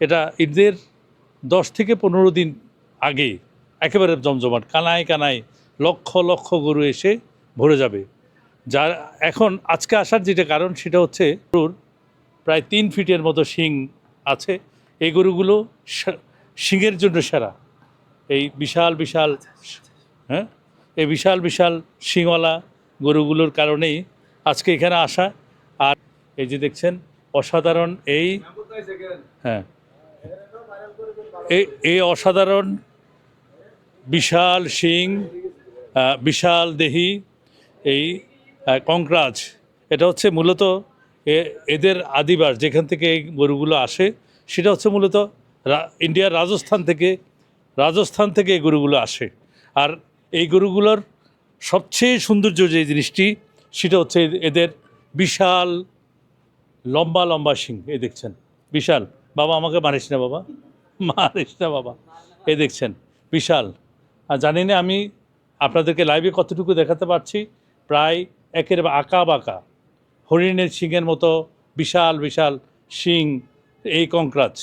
এটা ঈদের 10 থেকে 15 দিন আগে একেবারে জমজমাট, কানায় কানায় লক্ষ লক্ষ গরু এসে ভরে যাবে। যার এখন আজকে আসার যেটা কারণ সেটা হচ্ছে গরুর প্রায় 3 ফিটের মতো শিং আছে। এই গরুগুলো শিংয়ের জন্য সেরা। এই বিশাল বিশাল, হ্যাঁ, এই বিশাল বিশাল শিংওয়ালা গরুগুলোর কারণেই আজকে এখানে আসা। আর এই যে দেখছেন অসাধারণ এই, হ্যাঁ, এই অসাধারণ বিশাল শিং, বিশাল দেহি এই কঙ্করাজ, এটা হচ্ছে মূলত এদের আদিবাস যেখান থেকে এই গরুগুলো আসে সেটা হচ্ছে মূলত ইন্ডিয়ার রাজস্থান থেকে এই গরুগুলো আসে। আর এই গরুগুলোর সবচেয়ে সৌন্দর্য যে জিনিসটি সেটা হচ্ছে এদের বিশাল লম্বা লম্বা শিং। এই দেখছেন বিশাল, বাবা আমাকে মারিস না বাবা, মারিস না বাবা, এই দেখছেন বিশাল। আর জানি না আমি আপনাদেরকে লাইভে কতটুকু দেখাতে পারছি, প্রায় একের আঁকা বাঁকা হরিণের শিংয়ের মতো বিশাল বিশাল শিং এই কঙ্করাজ।